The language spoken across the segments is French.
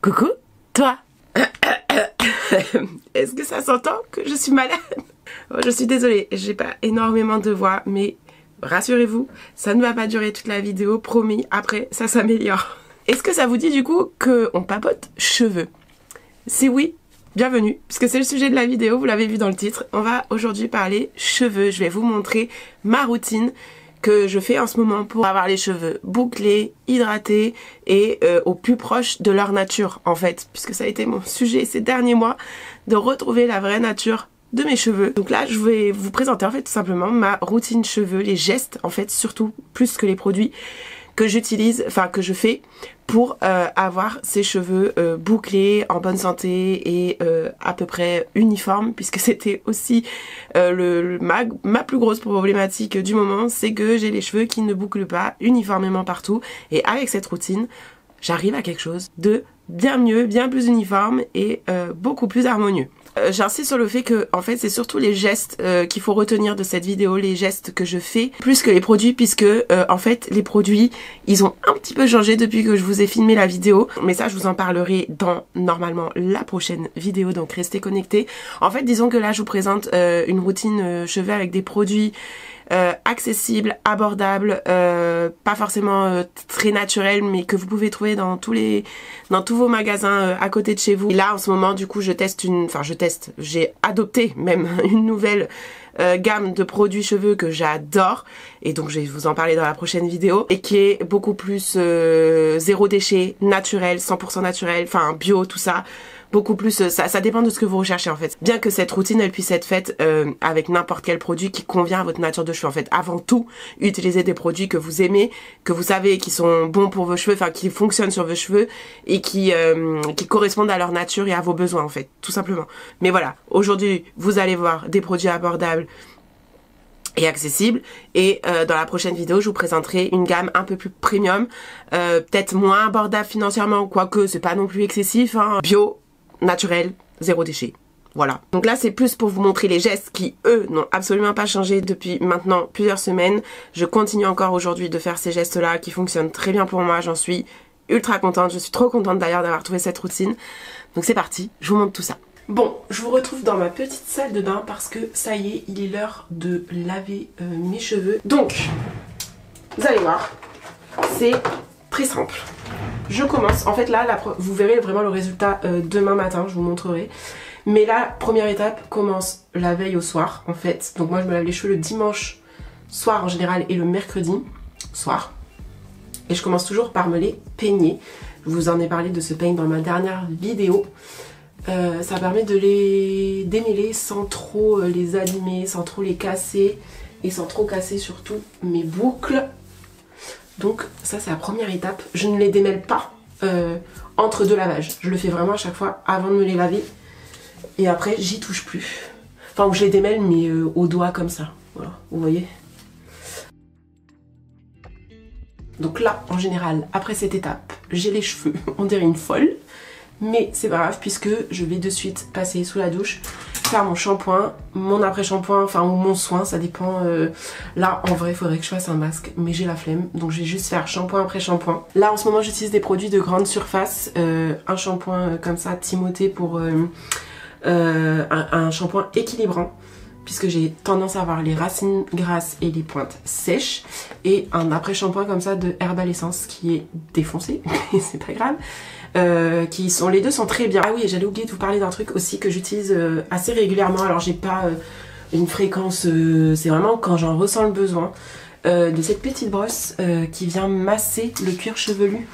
Coucou, toi. Est-ce que ça s'entend que je suis malade? Oh, je suis désolée, j'ai pas énormément de voix, mais rassurez-vous, ça ne va pas durer toute la vidéo, promis, après ça s'améliore. Est-ce que ça vous dit du coup qu'on papote cheveux? Si oui, bienvenue, puisque c'est le sujet de la vidéo, vous l'avez vu dans le titre. On va aujourd'hui parler cheveux, je vais vous montrer ma routine que je fais en ce moment pour avoir les cheveux bouclés, hydratés et au plus proche de leur nature en fait, puisque ça a été mon sujet ces derniers mois, de retrouver la vraie nature de mes cheveux. Donc là je vais vous présenter en fait tout simplement ma routine cheveux, les gestes en fait, surtout plus que les produits que j'utilise, enfin que je fais pour avoir ces cheveux bouclés, en bonne santé et à peu près uniformes, puisque c'était aussi ma plus grosse problématique du moment, c'est que j'ai les cheveux qui ne bouclent pas uniformément partout, et avec cette routine j'arrive à quelque chose de bien mieux, bien plus uniforme et beaucoup plus harmonieux. J'insiste sur le fait que en fait c'est surtout les gestes qu'il faut retenir de cette vidéo, les gestes que je fais plus que les produits, puisque en fait les produits ils ont un petit peu changé depuis que je vous ai filmé la vidéo, mais ça je vous en parlerai dans normalement la prochaine vidéo, donc restez connectés. En fait disons que là je vous présente une routine cheveux avec des produits accessible, abordable, pas forcément très naturel, mais que vous pouvez trouver dans tous vos magasins à côté de chez vous. Et là en ce moment du coup j'ai adopté même une nouvelle gamme de produits cheveux que j'adore, et donc je vais vous en parler dans la prochaine vidéo, et qui est beaucoup plus zéro déchet, naturel, 100% naturel, enfin bio, tout ça. Beaucoup plus, ça dépend de ce que vous recherchez en fait. Bien que cette routine elle puisse être faite avec n'importe quel produit qui convient à votre nature de cheveux en fait. Avant tout, utilisez des produits que vous aimez, que vous savez qui sont bons pour vos cheveux, enfin qui fonctionnent sur vos cheveux et qui correspondent à leur nature et à vos besoins en fait, tout simplement. Mais voilà, aujourd'hui vous allez voir des produits abordables et accessible, et dans la prochaine vidéo je vous présenterai une gamme un peu plus premium, peut-être moins abordable financièrement, quoique c'est pas non plus excessif, hein. Bio, naturel, zéro déchet. Voilà. Donc là c'est plus pour vous montrer les gestes qui eux n'ont absolument pas changé depuis maintenant plusieurs semaines. Je continue encore aujourd'hui de faire ces gestes là qui fonctionnent très bien pour moi, j'en suis ultra contente, je suis trop contente d'ailleurs d'avoir trouvé cette routine. Donc c'est parti, je vous montre tout ça. Bon, je vous retrouve dans ma petite salle de bain parce que ça y est, il est l'heure de laver mes cheveux. Donc, vous allez voir, c'est très simple. Je commence, en fait là, vous verrez vraiment le résultat demain matin, je vous montrerai. Mais la première étape commence la veille au soir, en fait. Donc moi je me lave les cheveux le dimanche soir en général et le mercredi soir. Et je commence toujours par me les peigner. Je vous en ai parlé de ce peigne dans ma dernière vidéo. Ça permet de les démêler sans trop les abîmer, sans trop les casser et sans trop casser surtout mes boucles. Donc ça c'est la première étape. Je ne les démêle pas entre deux lavages. Je le fais vraiment à chaque fois avant de me les laver. Et après j'y touche plus. Enfin je les démêle mais au doigt comme ça. Voilà, vous voyez. Donc là en général après cette étape j'ai les cheveux, on dirait une folle. Mais c'est pas grave puisque je vais de suite passer sous la douche, faire mon shampoing, mon après-shampoing, enfin ou mon soin, ça dépend. Là en vrai il faudrait que je fasse un masque mais j'ai la flemme, donc je vais juste faire shampoing après shampoing. Là en ce moment j'utilise des produits de grande surface, un shampoing comme ça Timothée pour un shampoing équilibrant, puisque j'ai tendance à avoir les racines grasses et les pointes sèches, et un après-shampoing comme ça de Herbal Essence qui est défoncé, mais c'est pas grave. Les deux sont très bien. Ah oui, j'allais oublier de vous parler d'un truc aussi que j'utilise assez régulièrement. Alors j'ai pas une fréquence, c'est vraiment quand j'en ressens le besoin, de cette petite brosse qui vient masser le cuir chevelu.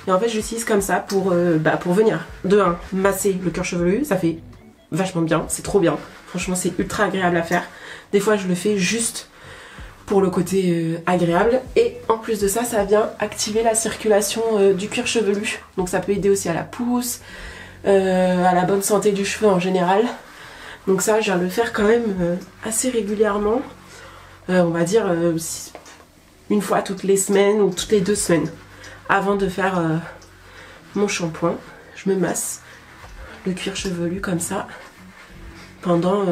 Et en fait j'utilise comme ça pour venir de 1 masser le cuir chevelu, ça fait vachement bien, c'est trop bien. Franchement c'est ultra agréable à faire. Des fois je le fais juste pour le côté agréable, et en plus de ça, ça vient activer la circulation du cuir chevelu. Donc ça peut aider aussi à la pousse, à la bonne santé du cheveu en général. Donc ça, je viens de le faire quand même assez régulièrement. On va dire une fois toutes les semaines ou toutes les 2 semaines. Avant de faire mon shampoing, je me masse le cuir chevelu comme ça pendant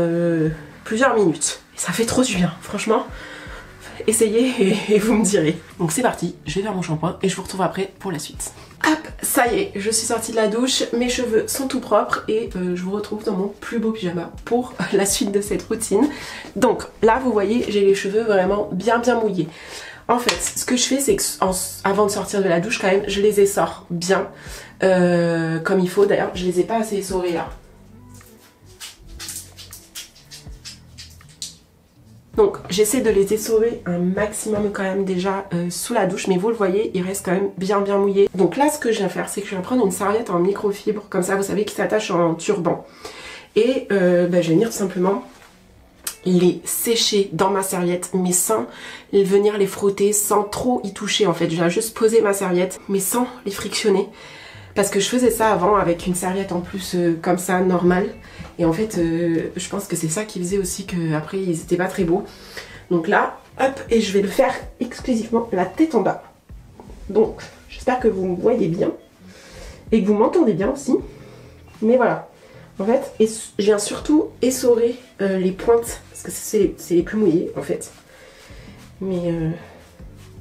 plusieurs minutes. Et ça fait trop du bien, franchement. Essayez et vous me direz. Donc c'est parti, je vais faire mon shampoing et je vous retrouve après pour la suite. Hop, ça y est, je suis sortie de la douche, mes cheveux sont tout propres et je vous retrouve dans mon plus beau pyjama pour la suite de cette routine. Donc là, vous voyez, j'ai les cheveux vraiment bien mouillés. En fait, ce que je fais, c'est que avant de sortir de la douche, quand même, je les essore bien, comme il faut. D'ailleurs, je les ai pas assez essorés là. Donc j'essaie de les essorer un maximum quand même déjà sous la douche, mais vous le voyez, il reste quand même bien mouillé. Donc là ce que je viens faire, c'est que je viens prendre une serviette en microfibre, comme ça vous savez, qui s'attache en turban. Et je vais venir tout simplement les sécher dans ma serviette, mais sans venir les frotter, sans trop y toucher en fait. Je viens juste poser ma serviette, mais sans les frictionner. Parce que je faisais ça avant avec une serviette en plus comme ça, normale. Et en fait, je pense que c'est ça qui faisait aussi qu'après, ils étaient pas très beaux. Donc là, hop, et je vais le faire exclusivement la tête en bas. Donc, j'espère que vous me voyez bien. Et que vous m'entendez bien aussi. Mais voilà. En fait, je viens surtout essorer les pointes. Parce que c'est les plus mouillés, en fait. Mais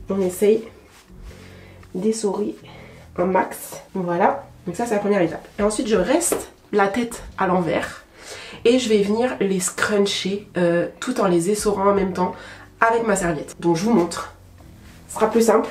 on essaye d'essorer un max, voilà, donc ça c'est la première étape. Et ensuite je reste la tête à l'envers et je vais venir les scruncher tout en les essorant en même temps avec ma serviette. Donc je vous montre, ce sera plus simple.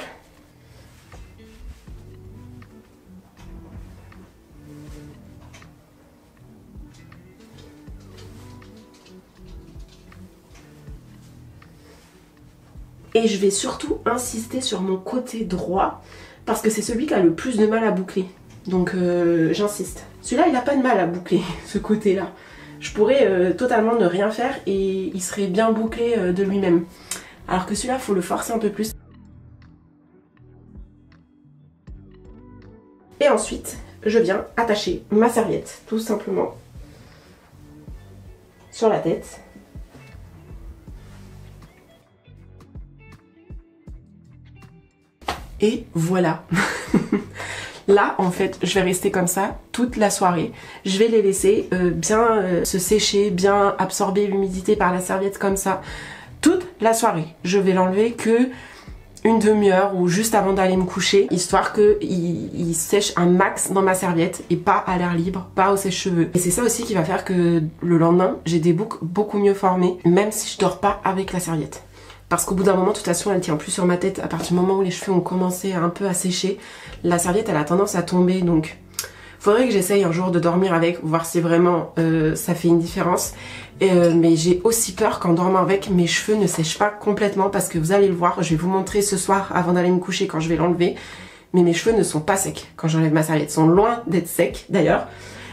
Et je vais surtout insister sur mon côté droit parce que c'est celui qui a le plus de mal à boucler. Donc j'insiste. Celui-là, il n'a pas de mal à boucler, ce côté-là. Je pourrais totalement ne rien faire et il serait bien bouclé de lui-même. Alors que celui-là, il faut le forcer un peu plus. Et ensuite, je viens attacher ma serviette, tout simplement, sur la tête. Et voilà. Là, en fait, je vais rester comme ça toute la soirée. Je vais les laisser bien se sécher, bien absorber l'humidité par la serviette comme ça toute la soirée. Je vais l'enlever que une demi-heure ou juste avant d'aller me coucher, histoire qu'il sèche un max dans ma serviette et pas à l'air libre, pas au sèche-cheveux. Et c'est ça aussi qui va faire que le lendemain, j'ai des boucles beaucoup mieux formées, même si je dors pas avec la serviette. Parce qu'au bout d'un moment, de toute façon, elle tient plus sur ma tête. À partir du moment où les cheveux ont commencé un peu à sécher, la serviette, elle a tendance à tomber. Donc, faudrait que j'essaye un jour de dormir avec, voir si vraiment ça fait une différence. Mais j'ai aussi peur qu'en dormant avec, mes cheveux ne sèchent pas complètement. Parce que vous allez le voir, je vais vous montrer ce soir, avant d'aller me coucher, quand je vais l'enlever. Mais mes cheveux ne sont pas secs quand j'enlève ma serviette. Ils sont loin d'être secs, d'ailleurs.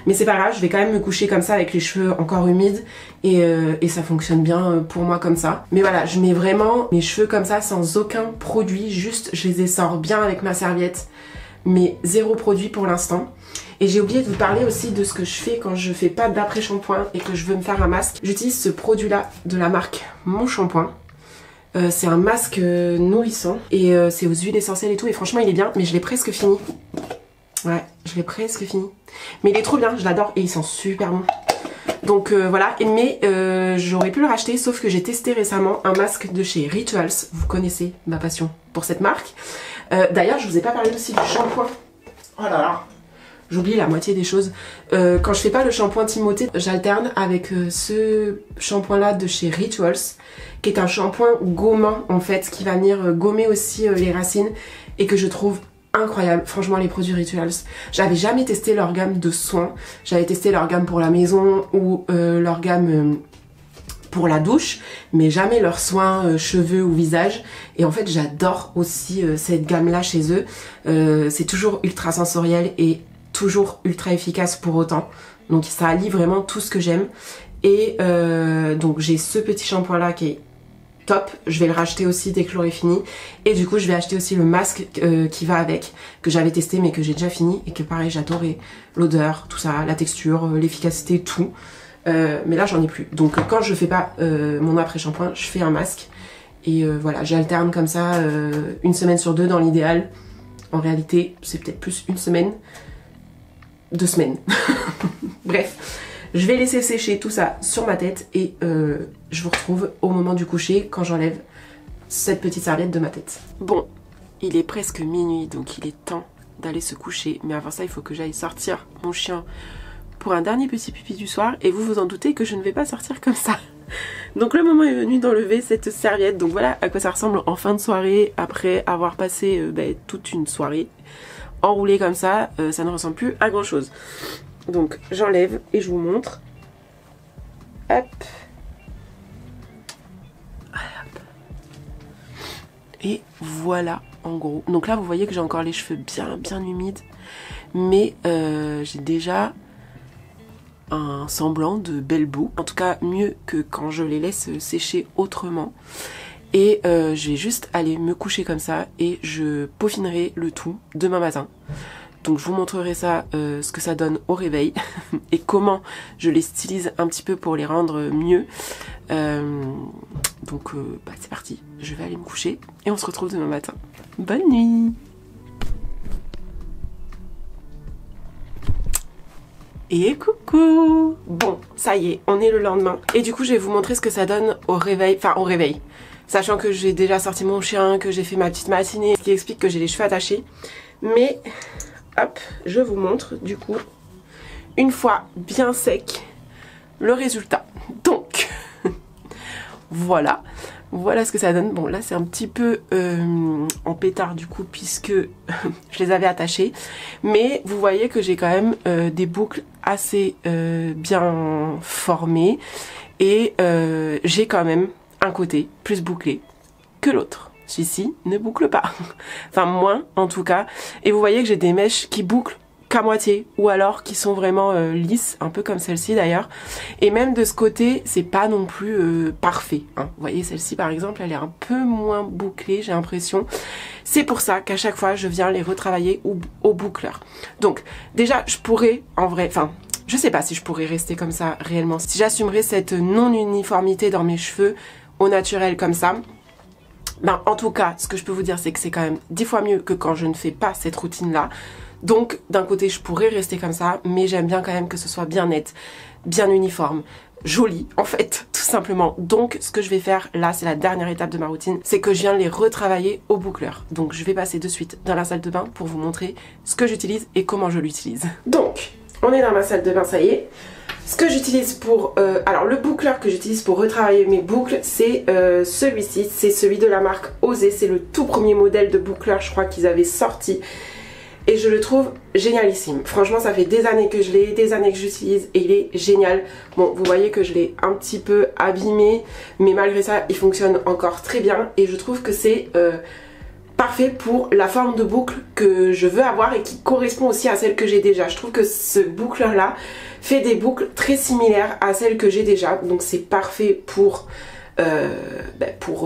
Mais c'est pas grave, je vais quand même me coucher comme ça avec les cheveux encore humides et ça fonctionne bien pour moi comme ça. Mais voilà, je mets vraiment mes cheveux comme ça sans aucun produit, juste je les essore bien avec ma serviette, mais zéro produit pour l'instant. Et j'ai oublié de vous parler aussi de ce que je fais quand je fais pas d'après-shampoing et que je veux me faire un masque. J'utilise ce produit là de la marque Mon Shampoing. C'est un masque nourrissant et c'est aux huiles essentielles et tout, et franchement il est bien, mais je l'ai presque fini. Ouais, je l'ai presque fini. Mais il est trop bien, je l'adore et il sent super bon. Donc voilà, mais j'aurais pu le racheter, sauf que j'ai testé récemment un masque de chez Rituals. Vous connaissez ma passion pour cette marque. D'ailleurs, je vous ai pas parlé aussi du shampoing. Oh là là, j'oublie la moitié des choses. Quand je fais pas le shampoing Timothée, j'alterne avec ce shampoing là de chez Rituals, qui est un shampoing gommant en fait, qui va venir gommer aussi les racines et que je trouve incroyable. Franchement, les produits Rituals, j'avais jamais testé leur gamme de soins. J'avais testé leur gamme pour la maison ou leur gamme pour la douche, mais jamais leurs soins cheveux ou visage. Et en fait, j'adore aussi cette gamme là chez eux. C'est toujours ultra sensoriel et toujours ultra efficace pour autant. Donc ça allie vraiment tout ce que j'aime. Et donc j'ai ce petit shampoing là qui est top, je vais le racheter aussi dès que l'aurai fini. Et du coup je vais acheter aussi le masque qui va avec, que j'avais testé mais que j'ai déjà fini et que pareil j'adorais l'odeur, tout ça, la texture, l'efficacité, tout. Mais là j'en ai plus. Donc quand je fais pas mon après shampoing, je fais un masque. Et voilà, j'alterne comme ça une semaine sur deux dans l'idéal. En réalité c'est peut-être plus une semaine, 2 semaines. Bref. Je vais laisser sécher tout ça sur ma tête et je vous retrouve au moment du coucher quand j'enlève cette petite serviette de ma tête. Bon, il est presque minuit donc il est temps d'aller se coucher. Mais avant ça, il faut que j'aille sortir mon chien pour un dernier petit pipi du soir. Et vous vous en doutez que je ne vais pas sortir comme ça. Donc le moment est venu d'enlever cette serviette. Donc voilà à quoi ça ressemble en fin de soirée, après avoir passé toute une soirée enroulée comme ça. Ça ne ressemble plus à grand chose. Donc j'enlève et je vous montre. Hop. Et voilà en gros. Donc là vous voyez que j'ai encore les cheveux bien humides. Mais j'ai déjà un semblant de belle boue. En tout cas mieux que quand je les laisse sécher autrement. Et je vais juste aller me coucher comme ça. Et je peaufinerai le tout demain matin. Donc je vous montrerai ça, ce que ça donne au réveil. Et comment je les stylise un petit peu pour les rendre mieux. Donc c'est parti, je vais aller me coucher et on se retrouve demain matin. Bonne nuit. Et coucou. Bon, ça y est, on est le lendemain. Et du coup, je vais vous montrer ce que ça donne au réveil. Enfin, au réveil. Sachant que j'ai déjà sorti mon chien, que j'ai fait ma petite matinée, ce qui explique que j'ai les cheveux attachés. Mais, hop, je vous montre, du coup, une fois bien sec, le résultat. Donc... Voilà, voilà ce que ça donne. Bon là c'est un petit peu en pétard du coup puisque je les avais attachés. Mais vous voyez que j'ai quand même des boucles assez bien formées. Et j'ai quand même un côté plus bouclé que l'autre. Celui-ci ne boucle pas. Enfin moins en tout cas. Et vous voyez que j'ai des mèches qui bouclent qu'à moitié ou alors qui sont vraiment lisses, un peu comme celle-ci d'ailleurs. Et même de ce côté c'est pas non plus parfait hein. Vous voyez celle-ci par exemple elle est un peu moins bouclée j'ai l'impression. C'est pour ça qu'à chaque fois je viens les retravailler au boucleur. Donc déjà je pourrais en vrai, enfin je sais pas si je pourrais rester comme ça réellement, si j'assumerais cette non-uniformité dans mes cheveux au naturel comme ça. Ben en tout cas ce que je peux vous dire c'est que c'est quand même 10 fois mieux que quand je ne fais pas cette routine là. Donc d'un côté je pourrais rester comme ça, mais j'aime bien quand même que ce soit bien net, bien uniforme, joli en fait, tout simplement. Donc ce que je vais faire là, c'est la dernière étape de ma routine, c'est que je viens les retravailler au boucleur. Donc je vais passer de suite dans la salle de bain pour vous montrer ce que j'utilise et comment je l'utilise. Donc on est dans ma salle de bain, ça y est. Ce que j'utilise pour... alors le boucleur que j'utilise pour retravailler mes boucles, c'est celui-ci, c'est celui de la marque Osé, c'est le tout premier modèle de boucleur je crois qu'ils avaient sorti. Et je le trouve génialissime. Franchement, ça fait des années que je l'ai, des années que j'utilise et il est génial. Bon, vous voyez que je l'ai un petit peu abîmé, mais malgré ça, il fonctionne encore très bien. Et je trouve que c'est parfait pour la forme de boucle que je veux avoir et qui correspond aussi à celle que j'ai déjà. Je trouve que ce boucleur-là fait des boucles très similaires à celles que j'ai déjà. Donc c'est parfait pour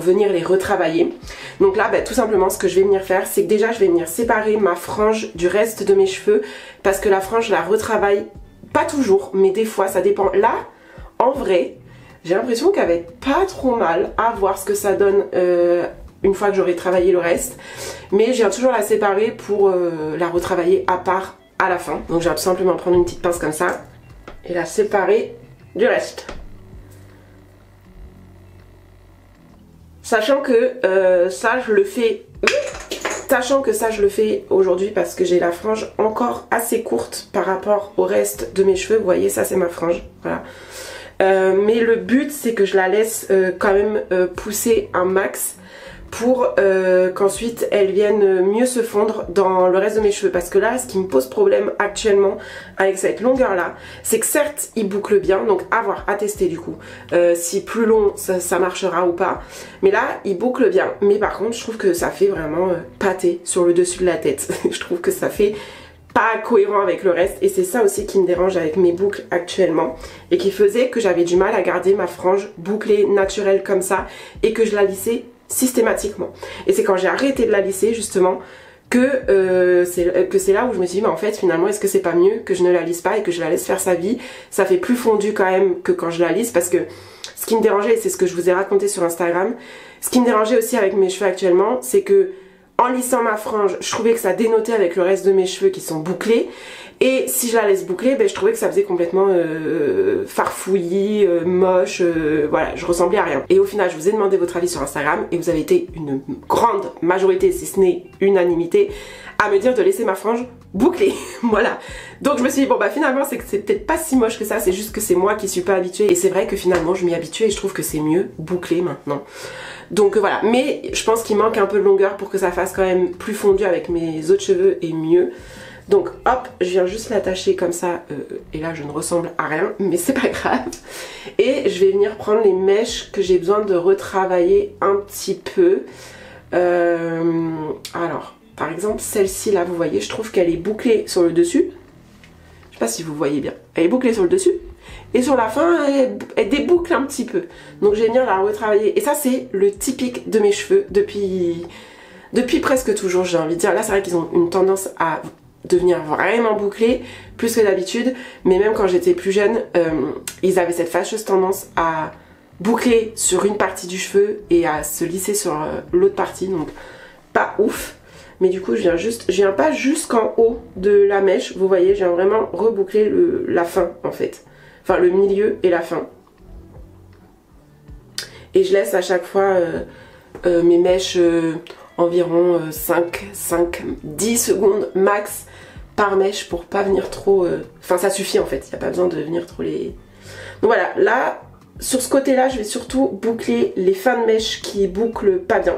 venir les retravailler. Donc là tout simplement ce que je vais venir faire c'est que déjà je vais venir séparer ma frange du reste de mes cheveux parce que la frange je la retravaille pas toujours mais des fois ça dépend. Là en vrai j'ai l'impression qu'elle va être pas trop mal, à voir ce que ça donne une fois que j'aurai travaillé le reste, mais je viens toujours la séparer pour la retravailler à part à la fin. Donc je vais tout simplement prendre une petite pince comme ça et la séparer du reste. Sachant que ça je le fais aujourd'hui parce que j'ai la frange encore assez courte par rapport au reste de mes cheveux. Vous voyez ça c'est ma frange, voilà. Mais le but c'est que je la laisse quand même pousser un max pour qu'ensuite elle vienne mieux se fondre dans le reste de mes cheveux. Parce que là ce qui me pose problème actuellement avec cette longueur là, c'est que certes il boucle bien, donc à voir, à tester du coup si plus long ça marchera ou pas, mais là il boucle bien. Mais par contre je trouve que ça fait vraiment pâté sur le dessus de la tête. Je trouve que ça fait pas cohérent avec le reste et c'est ça aussi qui me dérange avec mes boucles actuellement et qui faisait que j'avais du mal à garder ma frange bouclée naturelle comme ça et que je la lissais systématiquement. Et c'est quand j'ai arrêté de la lisser justement que c'est là où je me suis dit mais en fait finalement est-ce que c'est pas mieux que je ne la lisse pas et que je la laisse faire sa vie. Ça fait plus fondu quand même que quand je la lisse, parce que ce qui me dérangeait, c'est ce que je vous ai raconté sur Instagram, ce qui me dérangeait aussi avec mes cheveux actuellement, c'est que en lissant ma frange, je trouvais que ça dénotait avec le reste de mes cheveux qui sont bouclés. Et si je la laisse boucler, ben, je trouvais que ça faisait complètement farfouillis, moche, voilà, je ressemblais à rien. Et au final, je vous ai demandé votre avis sur Instagram et vous avez été une grande majorité, si ce n'est unanimité, à me dire de laisser ma frange bouclée. Voilà. Donc je me suis dit, bon bah finalement c'est que c'est peut-être pas si moche que ça, c'est juste que c'est moi qui suis pas habituée. Et c'est vrai que finalement je m'y habitue et je trouve que c'est mieux bouclé maintenant. Donc voilà, mais je pense qu'il manque un peu de longueur pour que ça fasse quand même plus fondu avec mes autres cheveux et mieux. Donc hop, je viens juste l'attacher comme ça, et là je ne ressemble à rien, mais c'est pas grave. Et je vais venir prendre les mèches que j'ai besoin de retravailler un petit peu. Alors, par exemple celle-ci là, vous voyez, je trouve qu'elle est bouclée sur le dessus. Je sais pas si vous voyez bien, elle est bouclée sur le dessus. Et sur la fin, elle déboucle un petit peu. Donc je vais venir la retravailler. Et ça c'est le typique de mes cheveux depuis presque toujours, j'ai envie de dire. Là c'est vrai qu'ils ont une tendance à devenir vraiment bouclés, plus que d'habitude. Mais même quand j'étais plus jeune, ils avaient cette fâcheuse tendance à boucler sur une partie du cheveu et à se lisser sur l'autre partie. Donc pas ouf. Mais du coup je viens pas jusqu'en haut de la mèche. Vous voyez, je viens vraiment reboucler la fin en fait. Enfin le milieu et la fin. Et je laisse à chaque fois mes mèches environ 10 secondes max par mèche pour pas venir trop... Enfin ça suffit en fait, il n'y a pas besoin de venir trop les... Donc voilà, là, sur ce côté là, je vais surtout boucler les fins de mèche qui bouclent pas bien.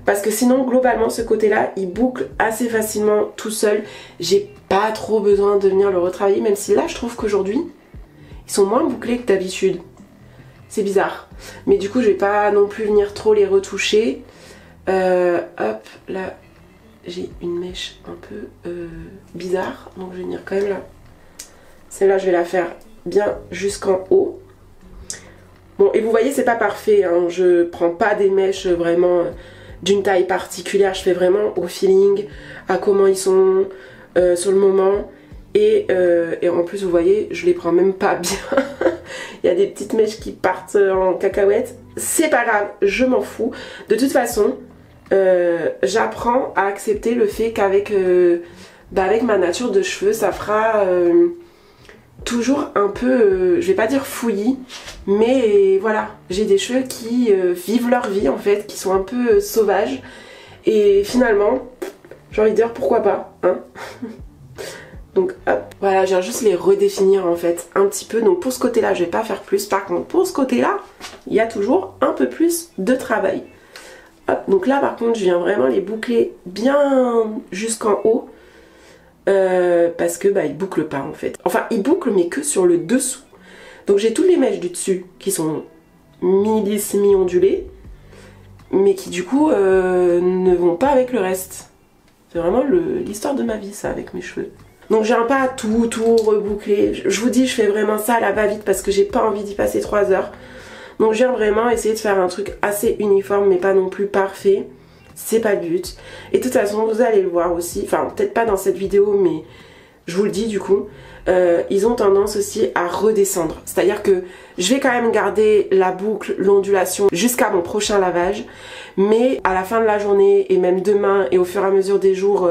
Parce que sinon, globalement, ce côté-là, il boucle assez facilement tout seul. J'ai pas trop besoin de venir le retravailler, même si là, je trouve qu'aujourd'hui, ils sont moins bouclés que d'habitude. C'est bizarre. Mais du coup, je vais pas non plus venir trop les retoucher. Hop, là, j'ai une mèche un peu bizarre. Donc, je vais venir quand même là. Celle-là, je vais la faire bien jusqu'en haut. Bon, et vous voyez, c'est pas parfait. Hein. Je prends pas des mèches vraiment... d'une taille particulière, je fais vraiment au feeling, à comment ils sont sur le moment. Et en plus, vous voyez, je les prends même pas bien. Il y a des petites mèches qui partent en cacahuète. C'est pas grave, je m'en fous. De toute façon, j'apprends à accepter le fait qu'avec avec ma nature de cheveux, ça fera toujours un peu, je vais pas dire fouillis, mais voilà, j'ai des cheveux qui vivent leur vie en fait, qui sont un peu sauvages. Et finalement, j'ai envie de dire pourquoi pas, hein. Donc hop, voilà, je viens juste les redéfinir en fait un petit peu. Donc pour ce côté là je vais pas faire plus. Par contre pour ce côté là il y a toujours un peu plus de travail. Hop, donc là par contre je viens vraiment les boucler bien jusqu'en haut, parce que bah ils bouclent pas en fait. Enfin ils bouclent mais que sur le dessous. Donc j'ai toutes les mèches du dessus qui sont mi-lisses, mi-ondulées, mais qui du coup ne vont pas avec le reste. C'est vraiment l'histoire de ma vie ça avec mes cheveux. Donc j'ai un pas à tout reboucler. Je vous dis, je fais vraiment ça à la va-vite parce que j'ai pas envie d'y passer 3 heures. Donc j'ai vraiment essayé de faire un truc assez uniforme mais pas non plus parfait. C'est pas le but. Et de toute façon, vous allez le voir aussi. Enfin, peut-être pas dans cette vidéo, mais je vous le dis du coup. Ils ont tendance aussi à redescendre. C'est-à-dire que je vais quand même garder la boucle, l'ondulation jusqu'à mon prochain lavage. Mais à la fin de la journée et même demain et au fur et à mesure des jours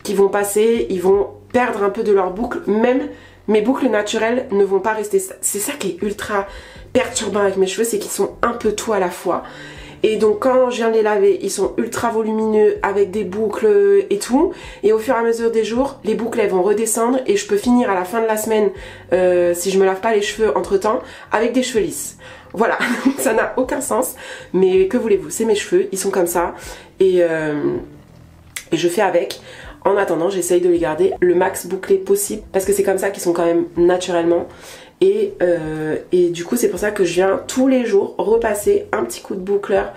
qui vont passer, ils vont perdre un peu de leur boucle. Même mes boucles naturelles ne vont pas rester. C'est ça qui est ultra perturbant avec mes cheveux, c'est qu'ils sont un peu tout à la fois. Et donc quand je viens de les laver, ils sont ultra volumineux avec des boucles et tout. Et au fur et à mesure des jours, les boucles elles vont redescendre et je peux finir à la fin de la semaine, si je me lave pas les cheveux entre temps, avec des cheveux lisses. Voilà, ça n'a aucun sens. Mais que voulez-vous, c'est mes cheveux, ils sont comme ça. Et je fais avec. En attendant, j'essaye de les garder le max bouclé possible parce que c'est comme ça qu'ils sont quand même naturellement. Et du coup c'est pour ça que je viens tous les jours repasser un petit coup de boucleur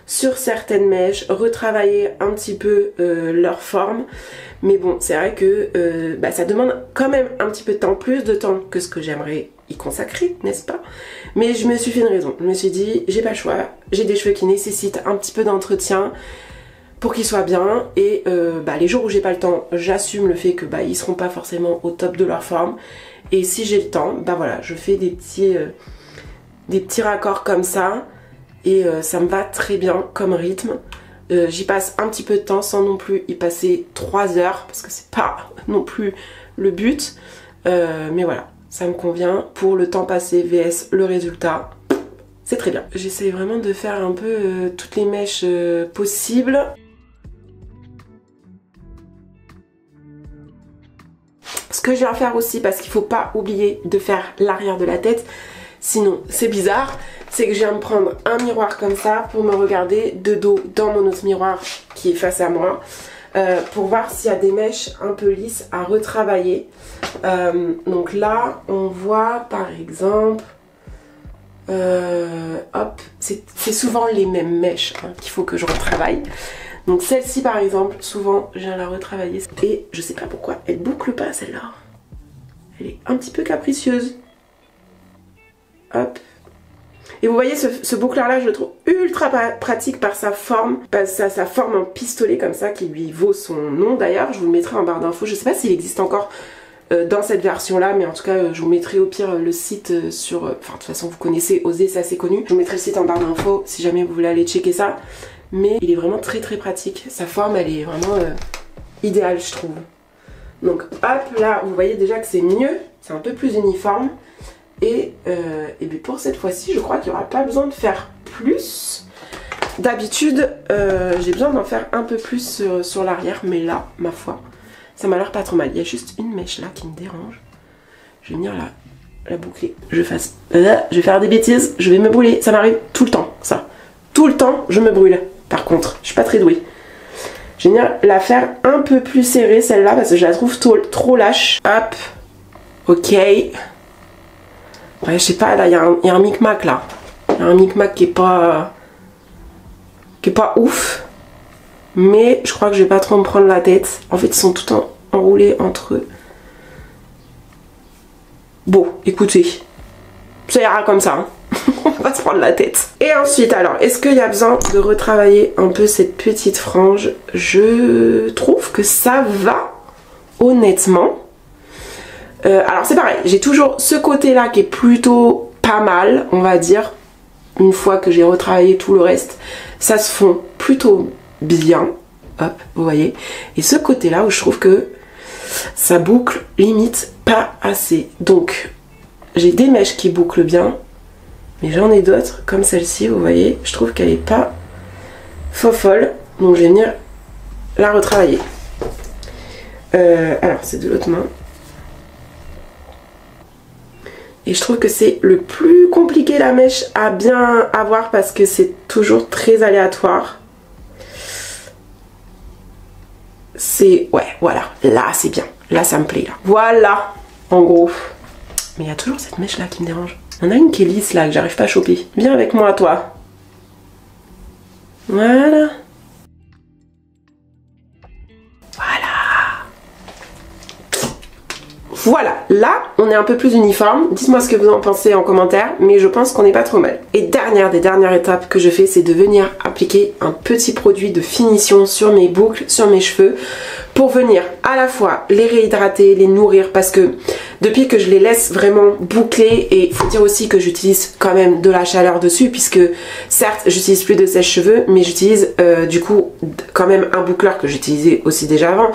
sur certaines mèches, retravailler un petit peu leur forme. Mais bon, c'est vrai que ça demande quand même un petit peu de temps, plus de temps que ce que j'aimerais y consacrer, n'est-ce pas? Mais je me suis fait une raison, je me suis dit j'ai pas le choix, j'ai des cheveux qui nécessitent un petit peu d'entretien pour qu'ils soient bien. Et les jours où j'ai pas le temps, j'assume le fait que ils seront pas forcément au top de leur forme. Et si j'ai le temps, voilà, je fais des petits raccords comme ça. Et ça me va très bien comme rythme. J'y passe un petit peu de temps sans non plus y passer 3 heures. Parce que c'est pas non plus le but. Mais voilà, ça me convient pour le temps passé vs le résultat. C'est très bien. J'essaie vraiment de faire un peu toutes les mèches possibles. Ce que je viens faire aussi, parce qu'il ne faut pas oublier de faire l'arrière de la tête, sinon c'est bizarre, c'est que je viens me prendre un miroir comme ça pour me regarder de dos dans mon autre miroir qui est face à moi, pour voir s'il y a des mèches un peu lisses à retravailler. Donc là, on voit par exemple, hop, c'est souvent les mêmes mèches hein, qu'il faut que je retravaille. Donc celle-ci par exemple, souvent je viens la retravailler et je sais pas pourquoi, elle boucle pas celle-là. Elle est un petit peu capricieuse. Hop. Et vous voyez ce boucleur là, je le trouve ultra pratique par sa forme, sa forme en pistolet comme ça qui lui vaut son nom d'ailleurs. Je vous le mettrai en barre d'infos, je sais pas s'il existe encore dans cette version là, mais en tout cas je vous mettrai au pire le site sur, enfin de toute façon vous connaissez Osée, c'est assez connu. Je vous mettrai le site en barre d'infos si jamais vous voulez aller checker ça. Mais il est vraiment très pratique. Sa forme, elle est vraiment idéale, je trouve. Donc hop, là, vous voyez déjà que c'est mieux. C'est un peu plus uniforme. Et bien pour cette fois-ci, je crois qu'il n'y aura pas besoin de faire plus. D'habitude, j'ai besoin d'en faire un peu plus sur l'arrière. Mais là, ma foi, ça m'a l'air pas trop mal. Il y a juste une mèche là qui me dérange. Je vais venir la boucler. Je vais faire des bêtises. Je vais me brûler. Ça m'arrive tout le temps, ça. Tout le temps, je me brûle. Par contre, je suis pas très douée. Je vais venir la faire un peu plus serrée celle-là parce que je la trouve trop lâche. Hop. Ok. Ouais, je sais pas, là, il y a un micmac là. Il y a un micmac qui est pas ouf. Mais je crois que je vais pas trop me prendre la tête. En fait, ils sont tout enroulés entre eux. Bon, écoutez. Ça ira comme ça, hein. On va se prendre la tête. Et ensuite, alors, est-ce qu'il y a besoin de retravailler un peu cette petite frange? Je trouve que ça va, honnêtement. Alors, c'est pareil, j'ai toujours ce côté-là qui est plutôt pas mal, on va dire. Une fois que j'ai retravaillé tout le reste, ça se fond plutôt bien. Hop, vous voyez. Et ce côté-là où je trouve que ça boucle limite pas assez. Donc, j'ai des mèches qui bouclent bien. Mais j'en ai d'autres, comme celle-ci, vous voyez, je trouve qu'elle est pas folle, donc je vais venir la retravailler. Alors, c'est de l'autre main. Et je trouve que c'est le plus compliqué la mèche à bien avoir parce que c'est toujours très aléatoire. C'est... ouais, voilà, là c'est bien, là ça me plaît, là. Voilà, en gros. Mais il y a toujours cette mèche là qui me dérange. Il y en a une qui est lisse là, que j'arrive pas à choper. Viens avec moi, toi. Voilà. Voilà, là, on est un peu plus uniforme. Dites-moi ce que vous en pensez en commentaire, mais je pense qu'on n'est pas trop mal. Et dernière des dernières étapes que je fais, c'est de venir appliquer un petit produit de finition sur mes boucles, sur mes cheveux, pour venir à la fois les réhydrater, les nourrir, parce que depuis que je les laisse vraiment boucler, et il faut dire aussi que j'utilise quand même de la chaleur dessus, puisque certes, j'utilise plus de sèche-cheveux, mais j'utilise du coup quand même un boucleur que j'utilisais aussi déjà avant,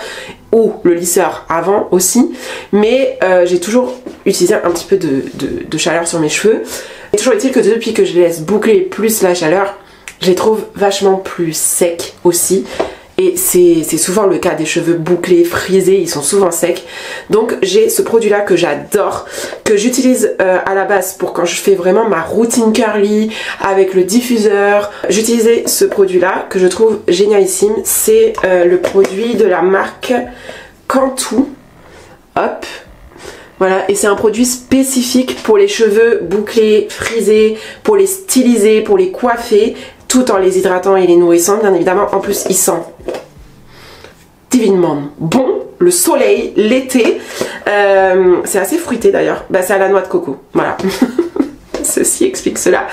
ou le lisseur avant aussi, mais j'ai toujours utilisé un petit peu de chaleur sur mes cheveux. Et toujours est-il que depuis que je les laisse boucler plus la chaleur, je les trouve vachement plus secs aussi. Et c'est souvent le cas des cheveux bouclés, frisés, ils sont souvent secs. Donc j'ai ce produit là que j'adore, que j'utilise à la base pour quand je fais vraiment ma routine curly avec le diffuseur. J'utilisais ce produit là que je trouve génialissime, c'est le produit de la marque Cantu. Hop, voilà, et c'est un produit spécifique pour les cheveux bouclés, frisés, pour les styliser, pour les coiffer, tout en les hydratant et les nourrissant, bien évidemment. En plus, il sent divinement bon, le soleil, l'été. C'est assez fruité d'ailleurs. Bah, c'est à la noix de coco, voilà. Ceci explique cela.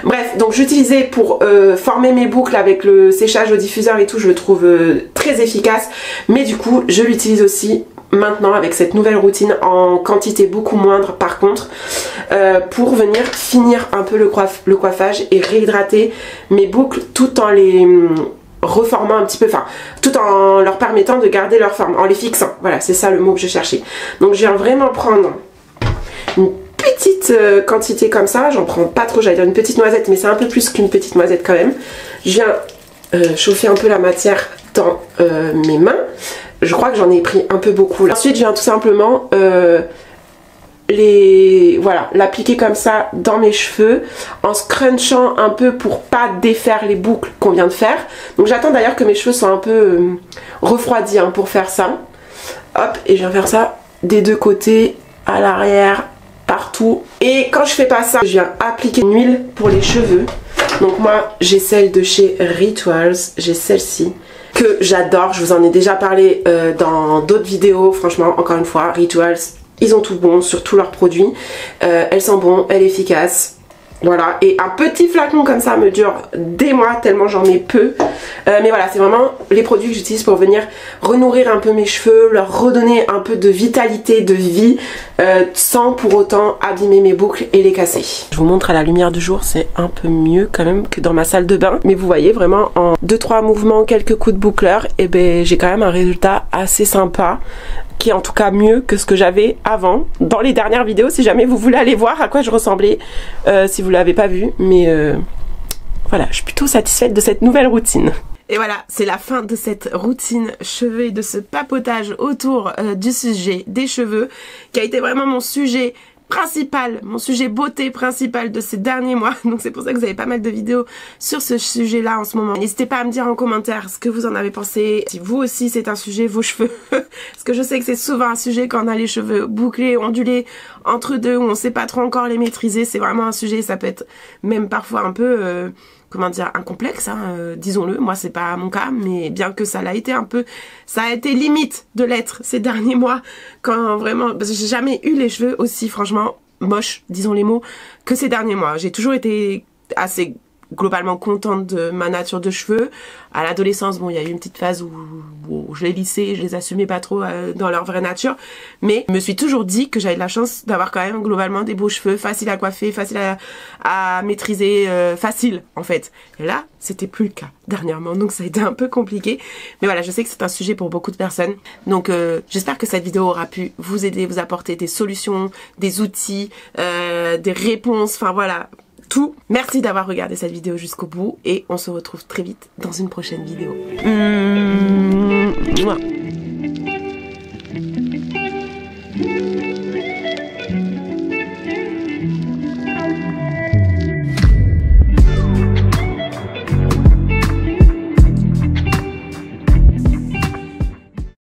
Bref, donc j'utilisais pour former mes boucles avec le séchage au diffuseur et tout, je le trouve très efficace. Mais du coup, je l'utilise aussi maintenant avec cette nouvelle routine en quantité beaucoup moindre par contre, pour venir finir un peu le coiffage et réhydrater mes boucles tout en les reformant un petit peu, enfin tout en leur permettant de garder leur forme, en les fixant. Voilà, c'est ça le mot que je cherchais. Donc je viens vraiment prendre une petite quantité comme ça, j'en prends pas trop, j'allais dire une petite noisette, mais c'est un peu plus qu'une petite noisette quand même. Je viens chauffer un peu la matière dans mes mains. Je crois que j'en ai pris un peu beaucoup là. Ensuite je viens tout simplement l'appliquer comme ça dans mes cheveux en scrunchant un peu pour pas défaire les boucles qu'on vient de faire. Donc j'attends d'ailleurs que mes cheveux soient un peu refroidis hein, pour faire ça. Hop, et je viens faire ça des deux côtés, à l'arrière, partout. Et quand je fais pas ça, je viens appliquer une huile pour les cheveux. Donc moi j'ai celle de chez Rituals, j'ai celle-ci que j'adore, je vous en ai déjà parlé dans d'autres vidéos. Franchement, encore une fois, Rituals, ils ont tout bon sur tous leurs produits. Elles sont bon, elle est efficace. Voilà, et un petit flacon comme ça me dure des mois tellement j'en ai peu. Mais voilà, c'est vraiment les produits que j'utilise pour venir renourrir un peu mes cheveux, leur redonner un peu de vitalité, de vie, sans pour autant abîmer mes boucles et les casser. Je vous montre à la lumière du jour, c'est un peu mieux quand même que dans ma salle de bain. Mais vous voyez vraiment en 2-3 mouvements, quelques coups de boucleur, et ben j'ai quand même un résultat assez sympa, qui est en tout cas mieux que ce que j'avais avant dans les dernières vidéos, si jamais vous voulez aller voir à quoi je ressemblais, si vous l'avez pas vu. Mais voilà, je suis plutôt satisfaite de cette nouvelle routine. Et voilà, c'est la fin de cette routine cheveux et de ce papotage autour du sujet des cheveux, qui a été vraiment mon sujet principal, mon sujet beauté principal de ces derniers mois. Donc c'est pour ça que vous avez pas mal de vidéos sur ce sujet là en ce moment. N'hésitez pas à me dire en commentaire ce que vous en avez pensé, si vous aussi c'est un sujet, vos cheveux. Parce que je sais que c'est souvent un sujet quand on a les cheveux bouclés, ondulés, entre deux, où on sait pas trop encore les maîtriser. C'est vraiment un sujet, ça peut être même parfois un peu comment dire, un complexe, hein, disons-le. Moi c'est pas mon cas, mais bien que ça l'a été un peu, ça a été limite de l'être ces derniers mois, quand vraiment, parce que j'ai jamais eu les cheveux aussi franchement moches, disons les mots, que ces derniers mois. J'ai toujours été assez globalement contente de ma nature de cheveux. À l'adolescence, bon, il y a eu une petite phase où je les lissais, je les assumais pas trop dans leur vraie nature, mais je me suis toujours dit que j'avais de la chance d'avoir quand même globalement des beaux cheveux, faciles à coiffer, faciles à maîtriser, facile en fait. Et là, c'était plus le cas dernièrement, donc ça a été un peu compliqué. Mais voilà, je sais que c'est un sujet pour beaucoup de personnes, donc j'espère que cette vidéo aura pu vous aider, vous apporter des solutions, des outils, des réponses, enfin voilà, tout. Merci d'avoir regardé cette vidéo jusqu'au bout et on se retrouve très vite dans une prochaine vidéo. Mouah.